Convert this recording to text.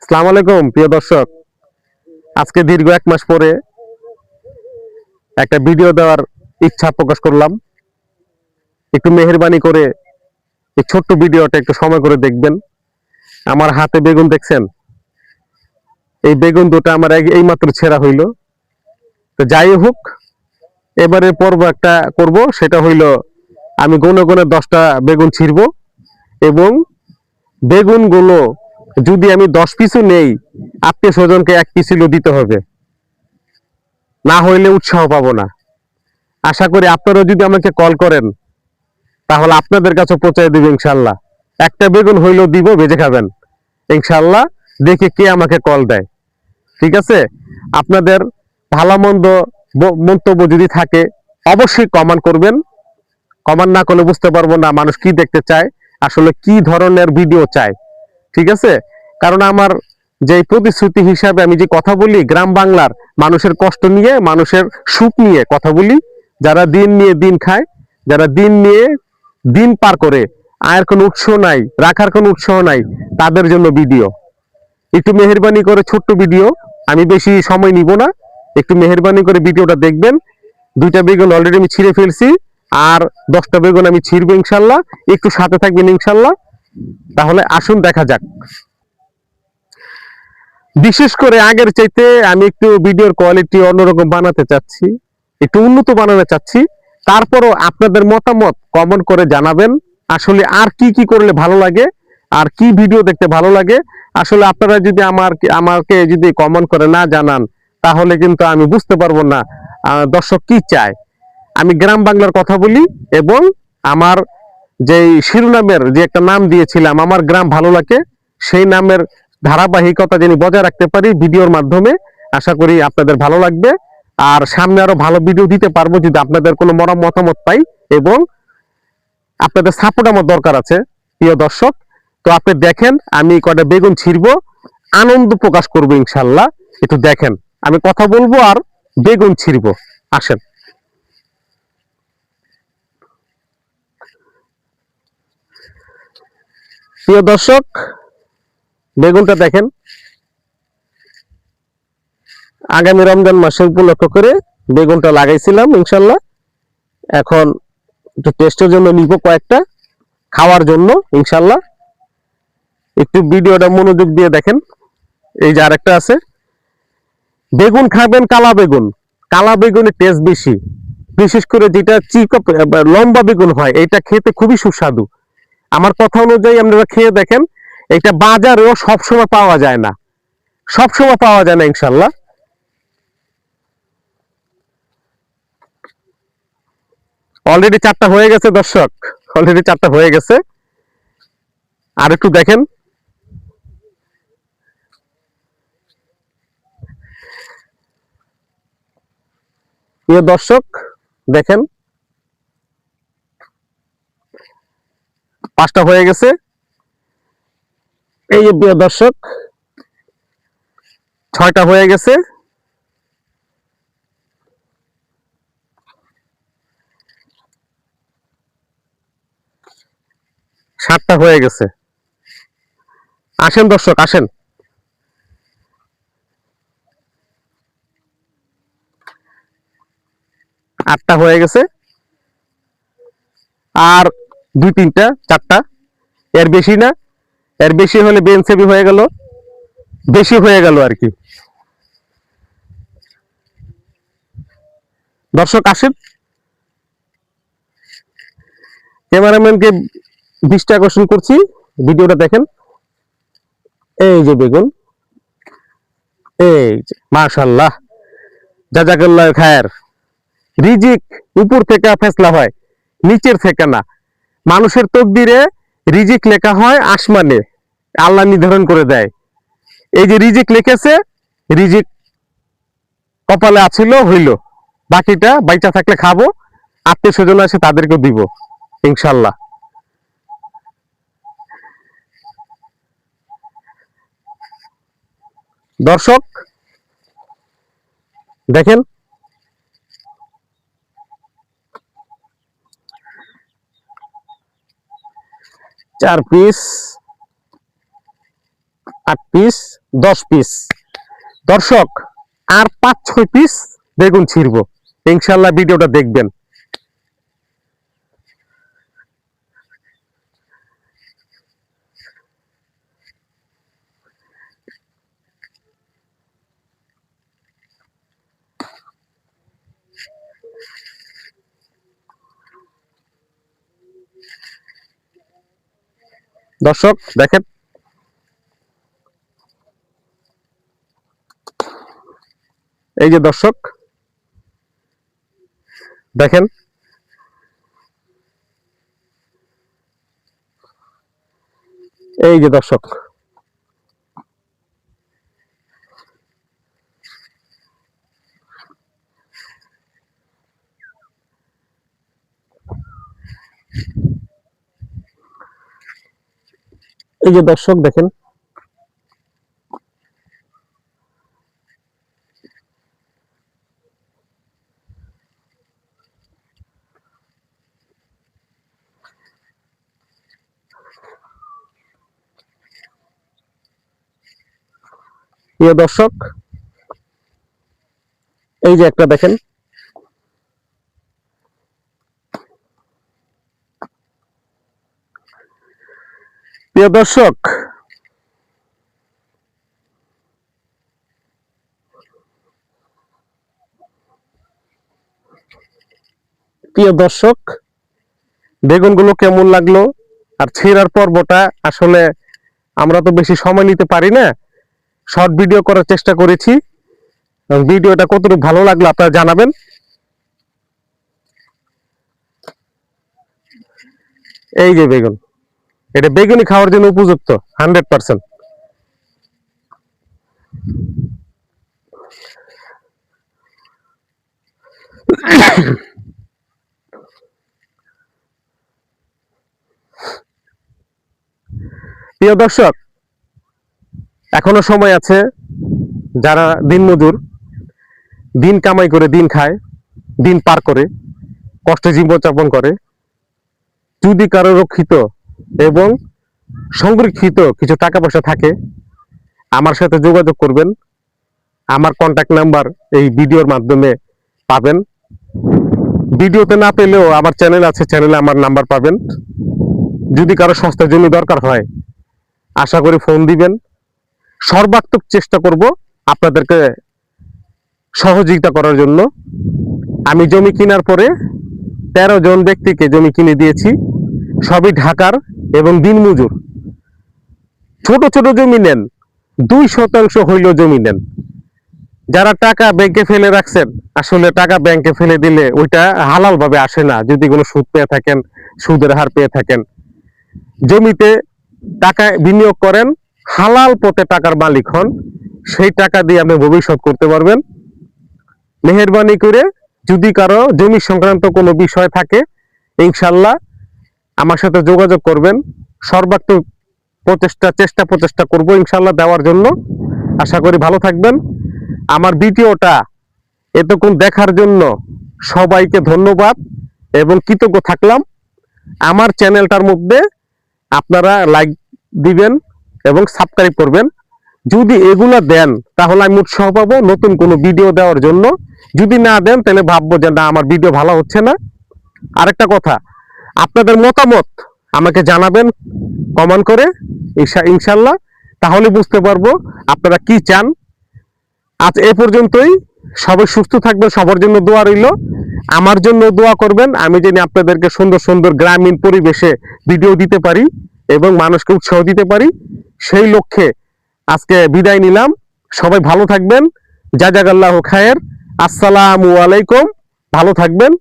আসসালামু আলাইকুম প্রিয় দর্শক। আজকে দীর্ঘ 1 মাস পরে একটা ভিডিও দেওয়ার ইচ্ছা প্রকাশ করলাম। একটু মেহেরবানি করে এই ছোট্ট ভিডিওটা একটু সময় করে দেখবেন। আমার হাতে বেগুন দেখছেন, এই বেগুন দুটো আমার এইমাত্র ছেঁড়া হইলো। তো যাই হোক, এবারে পর্ব একটা করব, সেটা হইলো আমি গনে গনে 10টা বেগুন ছিঁড়বো এবং বেগুনগুলো যদি আমি 10 পিসও নেই, আত্মীয় স্বজনকে 1 পিস দিতে হবে, না হইলে উৎসাহ পাবো না। আশা করি আপনারা যদি আমাকে কল করেন তাহলে আপনাদের কাছে পৌঁছায় দিব ইনশাল্লাহ। একটা বেগুন হইলেও দিব, বেজে খাবেন ইনশাল্লাহ। দেখে কে আমাকে কল দেয়। ঠিক আছে, আপনাদের ভালো মন্দ মন্তব্য যদি থাকে অবশ্যই কমেন্ট করবেন। কমেন্ট না করলে বুঝতে পারবো না মানুষ কি দেখতে চায়, আসলে কি ধরনের ভিডিও চায়। ঠিক আছে, কারণ আমার যে প্রতিশ্রুতি হিসাবে আমি যে কথা বলি, গ্রাম বাংলার মানুষের কষ্ট নিয়ে, মানুষের সুখ নিয়ে কথা বলি। যারা দিন নিয়ে দিন খায়, যারা দিন নিয়ে দিন পার করে, আয়ের কোনো উৎস নাই, রাখার কোনো উৎসাহ নাই, তাদের জন্য ভিডিও। একটু মেহেরবানি করে ছোট্ট ভিডিও, আমি বেশি সময় নিব না, একটু মেহেরবানি করে ভিডিওটা দেখবেন। 2টা বেগুন অলরেডি আমি ছিঁড়ে ফেলছি, আর 10টা বেগুন আমি ছিঁড়বো ইনশাল্লাহ। একটু সাথে থাকবেন ইনশাল্লাহ। তাহলে আসুন দেখা যাক। বিশেষ করে আগের চাইতে আমি একটু ভিডিওর কোয়ালিটি অন্যরকম বানাতে চাচ্ছি, একটু উন্নত বানাতে চাচ্ছি। তারপরও আপনাদের মতামত কমেন্ট করে জানাবেন, আসলে আর কি কি করলে ভালো লাগে, আর কি ভিডিও দেখতে ভালো লাগে। আসলে আপনারা যদি আমাকে যদি কমেন্ট করে না জানান, তাহলে কিন্তু আমি বুঝতে পারবো না দর্শক কি চায়। আমি গ্রাম বাংলার কথা বলি এবং আমার যে শিরোনামের যে একটা নাম দিয়েছিলাম, আমার গ্রাম ভালো লাগে, সেই নামের ধারাবাহিকতা যিনি বজায় রাখতে পারি ভিডিওর মাধ্যমে। আশা করি আপনাদের ভালো লাগবে, আর সামনে আরো ভালো ভিডিও দিতে পারবো যদি আপনাদের কোনো মতামত পাই, এবং আপনাদের সাপোর্ট আমার দরকার আছে প্রিয় দর্শক। তো আপনি দেখেন আমি কয়টা বেগুন ছিঁড়বো, আনন্দ প্রকাশ করবো ইনশাল্লাহ। একটু দেখেন, আমি কথা বলবো আর বেগুন ছিঁড়বো। আসেন প্রিয় দর্শক, বেগুনটা দেখেন। আগামী রমজান মাসে উপলক্ষ করে বেগুনটা লাগাইছিলাম ইনশাল্লাহ। এখন একটু টেস্টের জন্য নিব কয়েকটা, খাওয়ার জন্য ইনশাল্লাহ। একটু ভিডিওটা মনোযোগ দিয়ে দেখেন। এই যে আরেকটা আছে। বেগুন খাবেন কালা বেগুন, কালা বেগুনের টেস্ট বেশি। বিশেষ করে যেটা লম্বা বেগুন হয়, এটা খেতে খুবই সুস্বাদু। আমার কথা অনুযায়ী আপনারা খেয়ে দেখেন। এটা বাজারেও সবসময় পাওয়া যায় না, সবসময় পাওয়া যায় না ইনশাল্লাহ। অলরেডি 4টা হয়ে গেছে দর্শক, অলরেডি 4টা হয়ে গেছে। আর একটু দেখেন। প্রিয় দর্শক দেখেন, 5টা হয়ে গেছে। এই যে প্রিয় দর্শক, 6টা হয়ে গেছে। 7টা হয়ে গেছে। আসেন দর্শক আসেন। আটটা হয়ে গেছে। আর 2 3টা 4টা, এর বেশি না। এর বেশি হলে বেনসেবি হয়ে গেল, বেশি হয়ে গেল আর কি। দর্শক আসেন, ক্যামেরাম্যানকে দৃষ্টি আকর্ষণ করছি, ভিডিওটা দেখেন। এই যে বেগুন, এই যে মাশাআল্লাহ, জাযাকাল্লাহ খায়ের। রিজিক উপর থেকে ফেসলা হয়, নিচের থেকে না। মানুষের তকদিরে রিজিক লেখা হয় আসমানে, আল্লাহ নির্ধারণ করে দেয়। এই যে রিজিক লিখেছে, রিজিক কপালে আছিল, হইল। বাকিটা বাইচা থাকলে খাবো, আত্মীয় স্বজন আছে তাদেরকেও দিব ইনশাল্লাহ। দর্শক দেখেন, 4 পিস 8 পিস 10 পিস। দর্শক আর 5-6 পিস বেগুন ছিড়বো, ইনশাল্লাহ ভিডিওটা দেখবেন। দর্শক দেখেন, এই যে দর্শক দেখেন, এই যে দর্শক এই যে দর্শক দেখেন, প্রিয় দর্শক এই যে একটা দেখেন, প্রিয় দর্শক বেগুনগুলো কেমন লাগলো, আর ছেঁড়ার পর্বটা আসলে আমরা তো বেশি সময় নিতে পারি না, শর্ট ভিডিও করার চেষ্টা করেছি। ভিডিওটা কতটুকু ভালো লাগলো আপনারা জানাবেন। এই যে বেগুন, এটা বেগুনি খাওয়ার জন্য উপযুক্ত 100%। প্রিয় দর্শক এখনো সময় আছে, যারা দিনমজুর, দিন কামাই করে দিন খায়, দিন পার করে, কষ্টে জীবনযাপন করে, যদি কারো রক্ষিত এবং সংরক্ষিত কিছু টাকা পয়সা থাকে আমার সাথে যোগাযোগ করবেন। আমার কন্টাক্ট নাম্বার এই ভিডিওর মাধ্যমে পাবেন, ভিডিওতে না পেলেও আমার চ্যানেল আছে, চ্যানেলে আমার নাম্বার পাবেন। যদি কারো সস্তা জমি দরকার হয় আশা করি ফোন দিবেন, সর্বাত্মক চেষ্টা করব আপনাদেরকে সহযোগিতা করার জন্য। আমি জমি কেনার পরে 13 জন ব্যক্তিকে জমি কিনে দিয়েছি, সবই ঢাকার এবং দিনমজুর। ছোট ছোট জমি নেন, 2% হইলেও জমি নেন। যারা টাকা ব্যাংকে ফেলে রাখছেন, আসলে টাকা ব্যাংকে ফেলে দিলে ওইটা হালাল ভাবে আসে না, যদি কোনো সুদ পেয়ে থাকেন, সুদের হার পেয়ে থাকেন। জমিতে টাকা বিনিয়োগ করেন, হালাল পথে টাকার মালিক হন, সেই টাকা দিয়ে আপনি ভবিষ্যৎ করতে পারবেন। মেহেরবানি করে যদি কারো জমি সংক্রান্ত কোনো বিষয় থাকে ইনশাল্লাহ আমার সাথে যোগাযোগ করবেন, সর্বাত্মক প্রচেষ্টা করব ইনশাল্লাহ দেওয়ার জন্য। আশা করি ভালো থাকবেন। আমার ভিডিওটা এতক্ষণ দেখার জন্য সবাইকে ধন্যবাদ এবং কৃতজ্ঞ থাকলাম। আমার চ্যানেলটার মধ্যে আপনারা লাইক দিবেন এবং সাবস্ক্রাইব করবেন। যদি এগুলা দেন তাহলে আমি উৎসাহ পাবো নতুন কোনো ভিডিও দেওয়ার জন্য। যদি না দেন তাহলে ভাববো যে না, আমার ভিডিও ভালো হচ্ছে না। আরেকটা কথা, আপনাদের মতামত আমাকে জানাবেন কমেন্ট করে ইনশাল্লাহ, তাহলে বুঝতে পারবো আপনারা কি চান। আজ এ পর্যন্তই, সবাই সুস্থ থাকবেন, সবার জন্য দোয়া রইল, আমার জন্য দোয়া করবেন, আমি যেন আপনাদেরকে সুন্দর সুন্দর গ্রামীণ পরিবেশে ভিডিও দিতে পারি এবং মানুষকে উৎসাহ দিতে পারি, সেই লক্ষ্যে আজকে বিদায় নিলাম। সবাই ভালো থাকবেন, জাযাকাল্লাহু খায়ের। আসসালামু আলাইকুম, ভালো থাকবেন।